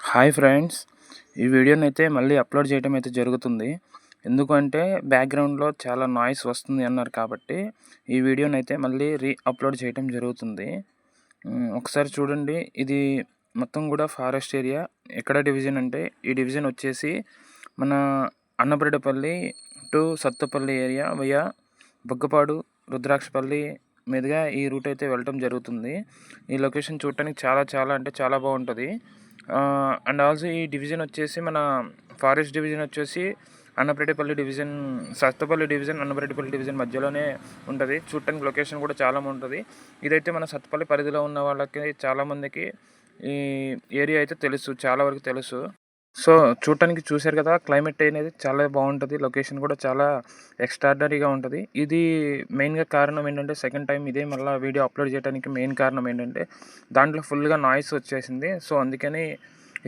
Hi friends, ఈ వీడియోనైతే మళ్ళీ అప్లోడ్ చేయడం అయితే జరుగుతుంది. ఎందుకంటే బ్యాక్గ్రౌండ్లో చాలా నాయిస్ వస్తుంది అన్నారు కాబట్టి ఈ వీడియోనైతే మళ్ళీ అప్లోడ్ చేయడం జరుగుతుంది. ఒకసారి చూడండి, ఇది మొత్తం కూడా ఫారెస్ట్ ఏరియా. ఎక్కడ డివిజన్ అంటే ఈ డివిజన్ వచ్చేసి మన Annapareddypalli to Sathupalli area via Buggapadu Rudrakshapalli మీదుగా ఈ రూట్ అయితే వెళ్ళటం జరుగుతుంది. ఈ లొకేషన్ చూడటానికి చాలా అంటే చాలా బాగుంటుంది. అండ్ ఆల్సో ఈ డివిజన్ వచ్చేసి మన ఫారెస్ట్ డివిజన్ వచ్చేసి Annapareddypalli division, Sathupalli division, Annapareddypalli division మధ్యలోనే ఉంటుంది. చూడటానికి లొకేషన్ కూడా చాలా బాగుంటుంది. ఇదైతే మన సత్తుపల్లి పరిధిలో ఉన్న వాళ్ళకి చాలామందికి ఈ ఏరియా అయితే తెలుసు, చాలా వరకు తెలుసు. సో చూడటానికి చూశారు కదా, క్లైమేట్ అనేది చాలా బాగుంటుంది. లొకేషన్ కూడా చాలా ఎక్స్ట్రాడనరీగా ఉంటుంది. ఇది మెయిన్గా కారణం ఏంటంటే, సెకండ్ టైం ఇదే మళ్ళీ వీడియో అప్లోడ్ చేయడానికి మెయిన్ కారణం ఏంటంటే దాంట్లో ఫుల్గా నాయిస్ వచ్చేసింది. సో అందుకని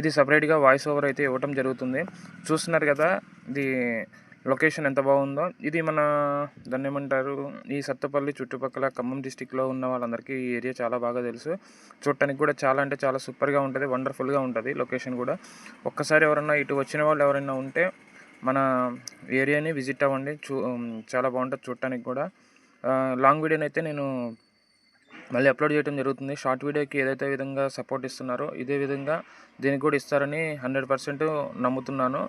ఇది సపరేట్గా వాయిస్ ఓవర్ అయితే ఇవ్వటం జరుగుతుంది. చూస్తున్నారు కదా ఇది లొకేషన్ ఎంత బాగుందో. ఇది మన దాన్ని ఏమంటారు, ఈ సత్తుపల్లి చుట్టుపక్కల ఖమ్మం డిస్టిక్లో ఉన్న వాళ్ళందరికీ ఈ ఏరియా చాలా బాగా తెలుసు. చూడటానికి కూడా చాలా అంటే చాలా సూపర్గా ఉంటుంది, వండర్ఫుల్గా ఉంటుంది లొకేషన్ కూడా. ఒక్కసారి ఎవరన్నా ఇటు వచ్చిన వాళ్ళు ఎవరైనా ఉంటే మన ఏరియాని విజిట్ అవ్వండి. చాలా బాగుంటుంది చూడటానికి కూడా. లాంగ్ వీడియోని అయితే నేను మళ్ళీ అప్లోడ్ చేయడం జరుగుతుంది. షార్ట్ వీడియోకి ఏదైతే విధంగా సపోర్ట్ ఇస్తున్నారో ఇదే విధంగా దీనికి కూడా ఇస్తారని 100% నమ్ముతున్నాను.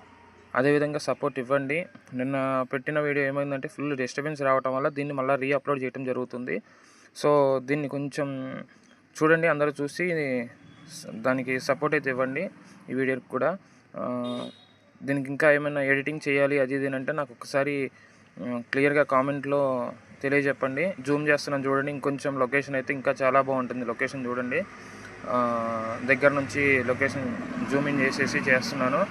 అదేవిధంగా సపోర్ట్ ఇవ్వండి. నిన్న పెట్టిన వీడియో ఏమైందంటే ఫుల్ డిస్టర్బెన్స్ రావటం వల్ల దీన్ని మళ్ళీ అప్లోడ్ చేయడం జరుగుతుంది. సో దీన్ని కొంచెం చూడండి, అందరూ చూసి దానికి సపోర్ట్ అయితే ఇవ్వండి. ఈ వీడియోకి కూడా దీనికి ఇంకా ఏమైనా ఎడిటింగ్ చేయాలి అది ఇది అంటే నాకు ఒకసారి క్లియర్గా కామెంట్లో తెలియజెప్పండి. జూమ్ చేస్తున్నాను చూడండి. ఇంకొంచెం లొకేషన్ అయితే ఇంకా చాలా బాగుంటుంది. లొకేషన్ చూడండి, దగ్గర నుంచి లొకేషన్ జూమ్ ఇన్ చేసేసి చేస్తున్నాను.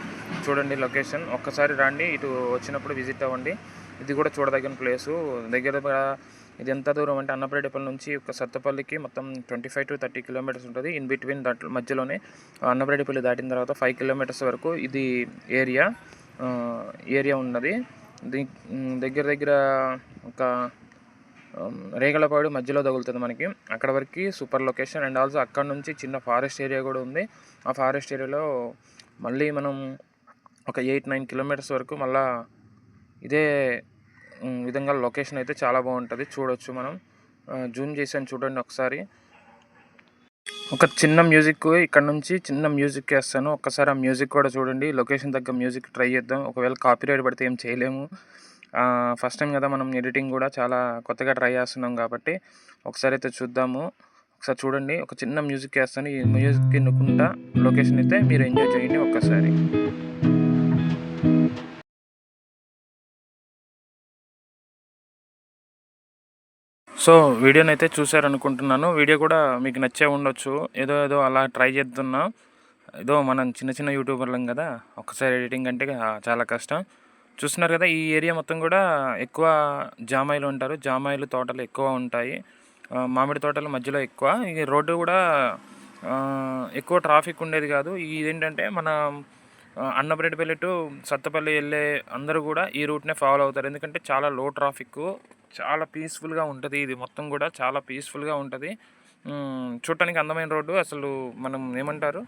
చూడండి లొకేషన్. ఒక్కసారి రండి, ఇటు వచ్చినప్పుడు విజిట్ అవ్వండి. ఇది కూడా చూడదగిన ప్లేసు. దగ్గర ఇది ఎంత దూరం అంటే అన్నపరెడ్డిపల్లి నుంచి ఒక సత్తుపల్లికి మొత్తం 25 to 30 కిలోమీటర్స్ ఉంటుంది. ఇన్ బిట్వీన్ దాంట్లో మధ్యలోనే అన్నపరెడ్డిపల్లి దాటిన తర్వాత 5 కిలోమీటర్స్ వరకు ఇది ఏరియా ఉన్నది. దగ్గర ఒక రేగలపాడు మధ్యలో తగులుతుంది మనకి. అక్కడ వరకు సూపర్ లొకేషన్. అండ్ ఆల్సో అక్కడ నుంచి చిన్న ఫారెస్ట్ ఏరియా కూడా ఉంది. ఆ ఫారెస్ట్ ఏరియాలో మళ్ళీ మనం ఒక 8-9 కిలోమీటర్స్ వరకు మళ్ళీ ఇదే విధంగా లొకేషన్ అయితే చాలా బాగుంటుంది. చూడవచ్చు, మనం జూమ్ చేసాను చూడండి ఒకసారి. ఒక చిన్న మ్యూజిక్ ఇక్కడ నుంచి చిన్న మ్యూజిక్ వేస్తాను, ఒక్కసారి ఆ మ్యూజిక్ కూడా చూడండి. లొకేషన్ తగ్గ మ్యూజిక్ ట్రై చేద్దాం. ఒకవేళ కాపీరైట్ పడితే ఏం చేయలేము. ఫస్ట్ టైం కదా, మనం ఎడిటింగ్ కూడా చాలా కొత్తగా ట్రై చేస్తున్నాం కాబట్టి ఒకసారి అయితే చూద్దాము. ఒకసారి చూడండి, ఒక చిన్న మ్యూజిక్ వేస్తాను. ఈ మ్యూజిక్ ఎన్నుకుంటా లొకేషన్ అయితే మీరు ఎంజాయ్ చేయండి ఒక్కసారి. సో వీడియోని అయితే చూశారనుకుంటున్నాను. వీడియో కూడా మీకు నచ్చే ఉండొచ్చు. ఏదో అలా ట్రై చేస్తున్నా. మనం చిన్న యూట్యూబర్లం కదా, ఒక్కసారి ఎడిటింగ్ అంటే చాలా కష్టం. చూస్తున్నారు కదా, ఈ ఏరియా మొత్తం కూడా ఎక్కువ జామాయిలు ఉంటారు. జామాయిలు తోటలు ఎక్కువ ఉంటాయి. మామిడి తోటల మధ్యలో ఎక్కువ. ఈ రోడ్డు కూడా ఎక్కువ ట్రాఫిక్ ఉండేది కాదు. ఇదేంటంటే మన అన్నపరెడ్డిపల్లి టు సత్తపల్లి వెళ్ళే అందరూ కూడా ఈ రూట్నే ఫాలో అవుతారు. ఎందుకంటే చాలా లో ట్రాఫిక్, చాలా పీస్ఫుల్గా ఉంటుంది. ఇది మొత్తం కూడా చాలా పీస్ఫుల్గా ఉంటుంది. చూడటానికి అందమైన రోడ్డు. అసలు మనం ఏమంటారు,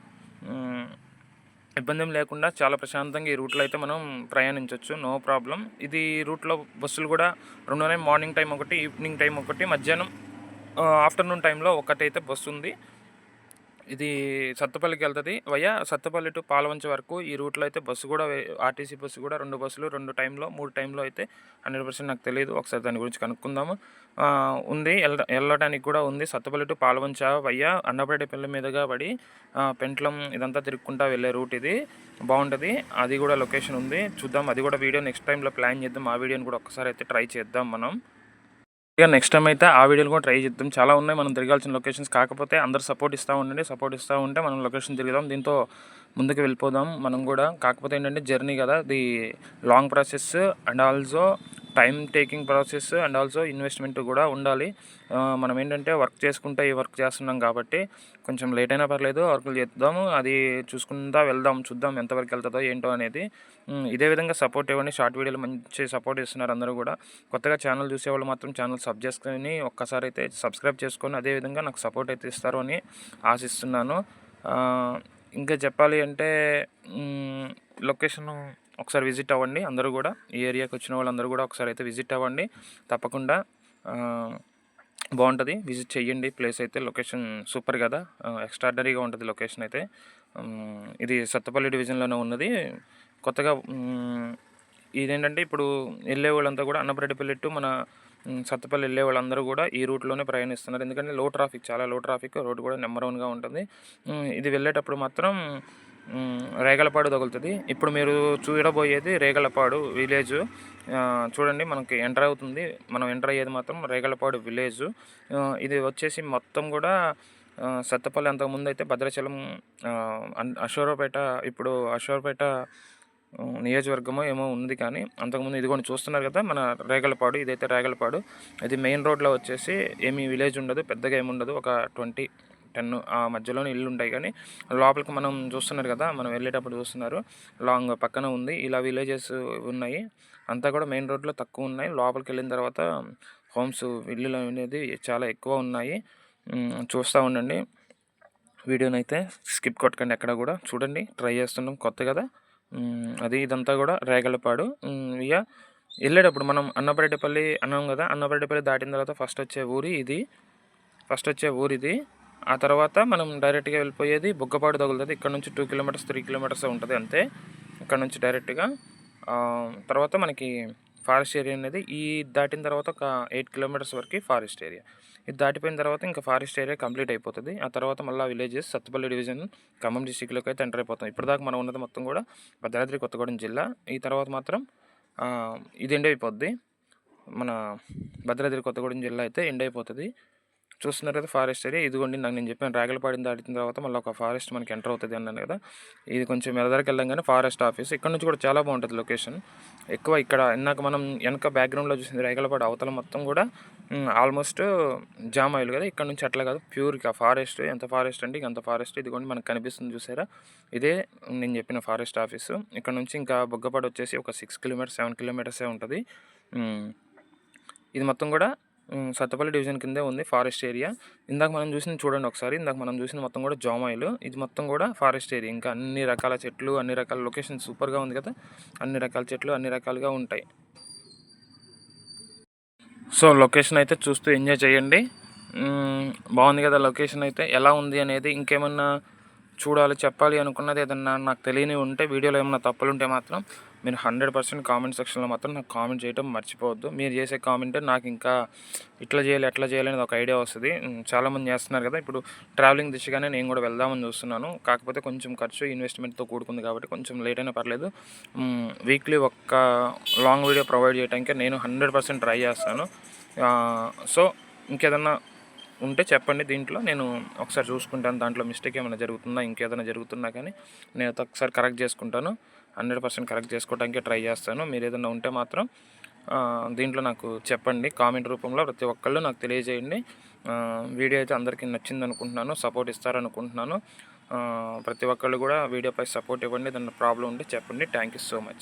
ఇబ్బంది లేకుండా చాలా ప్రశాంతంగా ఈ రూట్లో అయితే మనం ప్రయాణించవచ్చు, నో ప్రాబ్లం. ఇది రూట్లో బస్సులు కూడా రెండు ఉన్నాయి. మార్నింగ్ టైం ఒకటి, ఈవినింగ్ టైం ఒకటి, మధ్యాహ్నం ఆఫ్టర్నూన్ టైంలో ఒకటైతే బస్సు ఉంది. ఇది సత్తుపల్లికి వెళ్తుంది. సత్తుపల్లి టు పాలవంచ వరకు ఈ రూట్లో అయితే బస్సు కూడా, ఆర్టీసీ బస్సు కూడా 2 బస్సులు 2 టైంలో 3 టైంలో అయితే 100% నాకు తెలియదు. ఒకసారి దాని గురించి కనుక్కుందాము. ఉంది, వెళ్ళడానికి కూడా ఉంది. సత్తుపల్లి టు పాలవంచ అన్నపరెడ్డిపల్లి మీదుగా పడి పెంట్లం ఇదంతా తిరుక్కుంటా వెళ్ళే రూట్ ఇది. బాగుంటుంది. అది కూడా లొకేషన్ ఉంది, చూద్దాం. అది కూడా వీడియో నెక్స్ట్ టైంలో ప్లాన్ చేద్దాం. ఆ వీడియోని కూడా ఒకసారి అయితే ట్రై చేద్దాం మనం. ఇక నెక్స్ట్ టైం అయితే ఆ వీడియోలు కూడా ట్రై చేద్దాం. చాలా ఉన్నాయి మనం తిరగాల్సిన లొకేషన్స్. కాకపోతే అందరూ సపోర్ట్ ఇస్తూ ఉంటే మనం లొకేషన్ తిరుగుదాం. దీంతో ముందుకు వెళ్ళిపోదాం మనం కూడా. కాకపోతే ఏంటంటే జర్నీ కదా, ఇది long process and also time taking process and also investment కూడా ఉండాలి. మనం ఏంటంటే వర్క్ చేసుకుంటే ఈ వర్క్ చేస్తున్నాం కాబట్టి కొంచెం లేట్ అయినా పర్లేదు, వర్కులు చేద్దాము. అది చూసుకుంటా వెళ్దాం, చూద్దాం ఎంతవరకు వెళ్తుందో ఏంటో అనేది. ఇదే విధంగా సపోర్ట్ ఇవ్వండి. షార్ట్ వీడియోలు మంచి సపోర్ట్ ఇస్తున్నారు అందరూ కూడా. కొత్తగా ఛానల్ చూసేవాళ్ళు మాత్రం ఛానల్ చేసుకొని ఒక్కసారి అయితే సబ్స్క్రైబ్ చేసుకొని అదేవిధంగా నాకు సపోర్ట్ అయితే ఇస్తారు అని ఆశిస్తున్నాను. ఇంకా చెప్పాలి అంటే లొకేషను ఒకసారి విజిట్ అవ్వండి అందరూ కూడా. ఈ ఏరియాకి వచ్చిన వాళ్ళందరూ కూడా ఒకసారి అయితే విజిట్ అవ్వండి తప్పకుండా. బాగుంటుంది, విజిట్ చెయ్యండి. ప్లేస్ అయితే లొకేషన్ సూపర్ కదా, ఎక్స్ట్రాడనరీగా ఉంటుంది లొకేషన్ అయితే. ఇది సత్తపల్లి డివిజన్లోనే ఉన్నది. కొత్తగా ఇదేంటంటే ఇప్పుడు వెళ్ళే వాళ్ళంతా కూడా అన్నపరెడ్డిపల్లి టు మన సత్తపల్లి వెళ్ళే వాళ్ళందరూ కూడా ఈ రూట్లోనే ప్రయాణిస్తున్నారు. ఎందుకంటే లో ట్రాఫిక్, చాలా లో ట్రాఫిక్, రోడ్డు కూడా నెంబర్ 1గా ఉంటుంది. ఇది వెళ్ళేటప్పుడు మాత్రం రేగలపాడు తగులుతుంది. ఇప్పుడు మీరు చూడబోయేది రేగలపాడు విలేజ్. చూడండి, మనకి ఎంటర్ అవుతుంది. మనం ఎంటర్ అయ్యేది మాత్రం రేగలపాడు విలేజ్. ఇది వచ్చేసి మొత్తం కూడా సత్తపల్లి అంతకుముందు అయితే భద్రాచలం, అశ్వరావుపేట, ఇప్పుడు అశ్వరావుపేట నియోజకవర్గమో ఏమో ఉంది. కానీ అంతకుముందు ఇదిగోండి చూస్తున్నారు కదా మన రేగలపాడు, ఇదైతే రేగలపాడు. ఇది మెయిన్ రోడ్లో వచ్చేసి ఏమీ విలేజ్ ఉండదు, పెద్దగా ఏముండదు. ఒక 10 ఆ మధ్యలోనే ఇల్లు ఉంటాయి. కానీ లోపలికి మనం చూస్తున్నారు కదా, మనం వెళ్ళేటప్పుడు చూస్తున్నారు లాంగ్ పక్కన ఉంది. ఇలా విలేజెస్ ఉన్నాయి. అంతా కూడా మెయిన్ రోడ్లో తక్కువ ఉన్నాయి. లోపలికి వెళ్ళిన తర్వాత హోమ్స్, ఇల్లులు అనేది చాలా ఎక్కువ ఉన్నాయి. చూస్తూ ఉండండి వీడియోనైతే, స్కిప్ కొట్టకండి ఎక్కడ కూడా. చూడండి, ట్రై చేస్తున్నాం, కొత్త కదా. అది ఇదంతా కూడా రేగలపాడు. ఇక వెళ్ళేటప్పుడు మనం అన్నపరెడ్డిపల్లి అన్నాం కదా, అన్నపరెడ్డిపల్లి దాటిన తర్వాత ఫస్ట్ వచ్చే ఊరు ఇది. ఆ తర్వాత మనం డైరెక్ట్గా వెళ్ళిపోయేది బుగ్గపాడు తగులుతుంది. ఇక్కడ నుంచి 2 కిలోమీటర్స్ 3 కిలోమీటర్స్ ఉంటుంది అంతే. ఇక్కడ నుంచి డైరెక్ట్గా తర్వాత మనకి ఫారెస్ట్ ఏరియా అనేది ఈ దాటిన తర్వాత ఒక 8 కిలోమీటర్స్ వరకు ఫారెస్ట్ ఏరియా. ఇది దాటిపోయిన తర్వాత ఇంకా ఫారెస్ట్ ఏరియా కంప్లీట్ అయిపోతుంది. ఆ తర్వాత మళ్ళీ విలేజెస్ సత్తుపల్లి డివిజన్ ఖమ్మం డిస్టిక్లోకి అయితే ఎంటర్ అయిపోతాం. ఇప్పటిదాకా మనం ఉన్నది మొత్తం కూడా భద్రాద్రి కొత్తగూడెం జిల్లా. ఈ తర్వాత మాత్రం ఇది ఎండ్ అయిపోద్ది. మన భద్రాద్రి కొత్తగూడెం జిల్లా అయితే ఎండ్ అయిపోతుంది. చూస్తున్నారు కదా ఫారెస్ట్ ఏరియా. ఇదిగోండి, నేను చెప్పాను రేగలపాడిని దాటిన తర్వాత మళ్ళీ ఒక ఫారెస్ట్ మనకి ఎంటర్ అవుతుంది అన్నాను కదా. ఇది కొంచెం ఎదరికి వెళ్ళంగానే ఫారెస్ట్ ఆఫీస్. ఇక్కడ నుంచి కూడా చాలా బాగుంటుంది లొకేషన్. ఎక్కువ ఇక్కడ ఇందాక మనం వెనక బ్యాక్గ్రౌండ్లో చూసింది రేగలపాడు అవతల మొత్తం కూడా ఆల్మోస్ట్ జామ్ ఆయిల్ కదా. ఇక్కడ నుంచి అట్లా కాదు, ప్యూర్గా ఫారెస్ట్. ఎంత ఫారెస్ట్ అంటే అంత ఫారెస్ట్. ఇదిగోండి మనకు కనిపిస్తుంది చూసారా, ఇదే నేను చెప్పిన ఫారెస్ట్ ఆఫీసు. ఇక్కడ నుంచి ఇంకా బుగ్గపాడు వచ్చేసి ఒక 6 కిలోమీటర్స్ 7 కిలోమీటర్సే ఉంటుంది. ఇది మొత్తం కూడా సత్తపల్లి డివిజన్ కిందే ఉంది ఫారెస్ట్ ఏరియా. ఇందాక మనం చూసింది చూడండి ఒకసారి. ఇందాక మనం చూసింది మొత్తం కూడా జామ్ ఆయిల్. ఇది మొత్తం కూడా ఫారెస్ట్ ఏరియా. ఇంకా అన్ని రకాల చెట్లు, అన్ని రకాల లొకేషన్ సూపర్గా ఉంది కదా. అన్ని రకాల చెట్లు అన్ని రకాలుగా ఉంటాయి. సో లొకేషన్ అయితే చూస్తూ ఎంజాయ్ చేయండి. బాగుంది కదా లొకేషన్ అయితే. ఎలా ఉంది అనేది ఇంకేమన్నా చూడాలి, చెప్పాలి అనుకున్నది ఏదన్నా నాకు తెలియని ఉంటే, వీడియోలో ఏమన్నా తప్పులు ఉంటే మాత్రం మీరు 100% కామెంట్ సెక్షన్లో మాత్రం నాకు కామెంట్ చేయడం మర్చిపోవద్దు. మీరు చేసే కామెంటే నాకు ఇంకా ఇట్లా చేయాలి అట్లా చేయాలి అనేది ఒక ఐడియా వస్తుంది. చాలామంది చేస్తున్నారు కదా. ఇప్పుడు ట్రావెలింగ్ దిశగానే నేను కూడా వెళ్దామని చూస్తున్నాను. కాకపోతే కొంచెం ఖర్చు, ఇన్వెస్ట్మెంట్తో కూడుకుంది కాబట్టి కొంచెం లేట్ అయినా పర్లేదు. వీక్లీ ఒక్క లాంగ్ వీడియో ప్రొవైడ్ చేయడానికి నేను 100% ట్రై చేస్తాను. సో ఇంకేదన్నా ఉంటే చెప్పండి. దీంట్లో నేను ఒకసారి చూసుకుంటాను, దాంట్లో మిస్టేక్ ఏమైనా జరుగుతుందా, ఇంకేదైనా జరుగుతున్నా కానీ నేను ఒకసారి కరెక్ట్ చేసుకుంటాను. 100% కరెక్ట్ చేసుకోవడానికి ట్రై చేస్తాను. మీరు ఏదైనా ఉంటే మాత్రం దీంట్లో నాకు చెప్పండి కామెంట్ రూపంలో. ప్రతి ఒక్కళ్ళు నాకు తెలియజేయండి. వీడియో అయితే అందరికీ నచ్చింది అనుకుంటున్నాను, సపోర్ట్ ఇస్తారనుకుంటున్నాను. ప్రతి ఒక్కళ్ళు కూడా వీడియోపై సపోర్ట్ ఇవ్వండి. ఏదైనా ప్రాబ్లం ఉంటే చెప్పండి. Thank you so much.